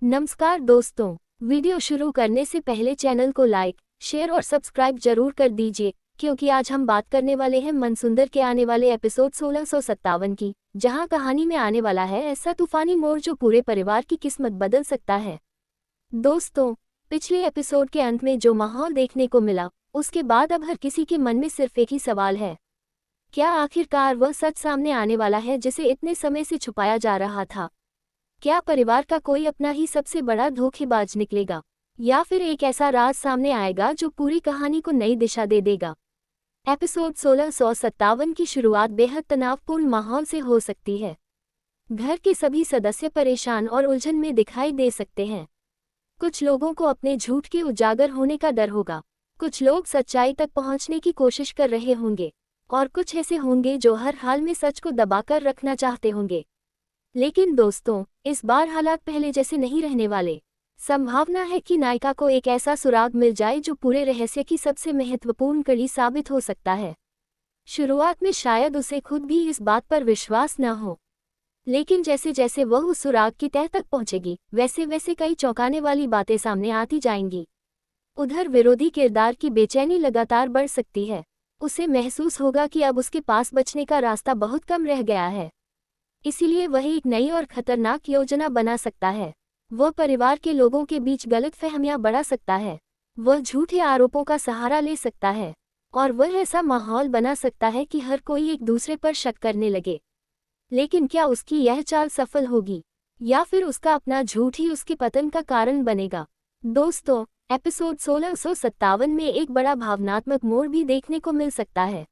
नमस्कार दोस्तों, वीडियो शुरू करने से पहले चैनल को लाइक, शेयर और सब्सक्राइब जरूर कर दीजिए, क्योंकि आज हम बात करने वाले हैं मनसुंदर के आने वाले एपिसोड 1657 की, जहां कहानी में आने वाला है ऐसा तूफानी मोड़ जो पूरे परिवार की किस्मत बदल सकता है। दोस्तों, पिछले एपिसोड के अंत में जो माहौल देखने को मिला, उसके बाद अब हर किसी के मन में सिर्फ एक ही सवाल है, क्या आखिरकार वह सच सामने आने वाला है जिसे इतने समय से छुपाया जा रहा था? क्या परिवार का कोई अपना ही सबसे बड़ा धोखेबाज निकलेगा, या फिर एक ऐसा राज सामने आएगा जो पूरी कहानी को नई दिशा दे देगा? एपिसोड 1657 की शुरुआत बेहद तनावपूर्ण माहौल से हो सकती है। घर के सभी सदस्य परेशान और उलझन में दिखाई दे सकते हैं। कुछ लोगों को अपने झूठ के उजागर होने का डर होगा, कुछ लोग सच्चाई तक पहुंचने की कोशिश कर रहे होंगे, और कुछ ऐसे होंगे जो हर हाल में सच को दबाकर रखना चाहते होंगे। लेकिन दोस्तों, इस बार हालात पहले जैसे नहीं रहने वाले। संभावना है कि नायिका को एक ऐसा सुराग मिल जाए जो पूरे रहस्य की सबसे महत्वपूर्ण कड़ी साबित हो सकता है। शुरुआत में शायद उसे खुद भी इस बात पर विश्वास न हो, लेकिन जैसे जैसे वह उस सुराग की तह तक पहुंचेगी, वैसे वैसे कई चौंकाने वाली बातें सामने आती जाएंगी। उधर विरोधी किरदार की बेचैनी लगातार बढ़ सकती है। उसे महसूस होगा कि अब उसके पास बचने का रास्ता बहुत कम रह गया है। इसीलिए वह एक नई और खतरनाक योजना बना सकता है। वह परिवार के लोगों के बीच गलतफहमियां बढ़ा सकता है। वह झूठे आरोपों का सहारा ले सकता है, और वह ऐसा माहौल बना सकता है कि हर कोई एक दूसरे पर शक करने लगे। लेकिन क्या उसकी यह चाल सफल होगी, या फिर उसका अपना झूठ ही उसके पतन का कारण बनेगा? दोस्तों, एपिसोड 1657 में एक बड़ा भावनात्मक मोड़ भी देखने को मिल सकता है।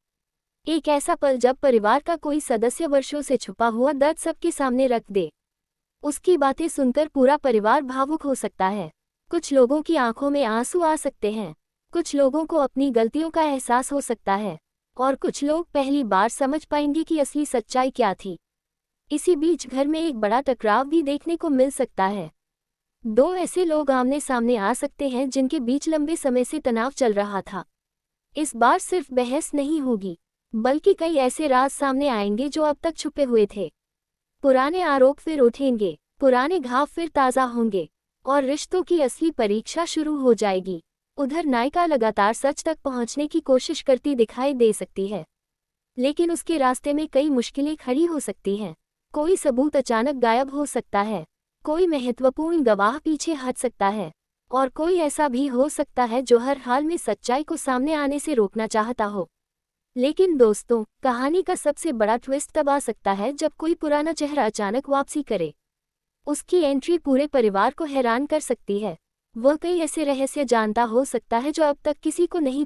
एक ऐसा पल जब परिवार का कोई सदस्य वर्षों से छुपा हुआ दर्द सबके सामने रख दे। उसकी बातें सुनकर पूरा परिवार भावुक हो सकता है। कुछ लोगों की आंखों में आंसू आ सकते हैं, कुछ लोगों को अपनी गलतियों का एहसास हो सकता है, और कुछ लोग पहली बार समझ पाएंगे कि असली सच्चाई क्या थी। इसी बीच घर में एक बड़ा टकराव भी देखने को मिल सकता है। दो ऐसे लोग आमने सामने आ सकते हैं जिनके बीच लंबे समय से तनाव चल रहा था। इस बार सिर्फ बहस नहीं होगी, बल्कि कई ऐसे राज सामने आएंगे जो अब तक छुपे हुए थे। पुराने आरोप फिर उठेंगे, पुराने घाव फिर ताज़ा होंगे, और रिश्तों की असली परीक्षा शुरू हो जाएगी। उधर नायिका लगातार सच तक पहुंचने की कोशिश करती दिखाई दे सकती है, लेकिन उसके रास्ते में कई मुश्किलें खड़ी हो सकती हैं। कोई सबूत अचानक गायब हो सकता है, कोई महत्वपूर्ण गवाह पीछे हट सकता है, और कोई ऐसा भी हो सकता है जो हर हाल में सच्चाई को सामने आने से रोकना चाहता हो। लेकिन दोस्तों, कहानी का सबसे बड़ा ट्विस्ट तब आ सकता है जब कोई पुराना चेहरा अचानक वापसी करे। उसकी एंट्री पूरे परिवार को हैरान कर सकती है। वह कई ऐसे रहस्य जानता हो सकता है जो अब तक किसी को नहीं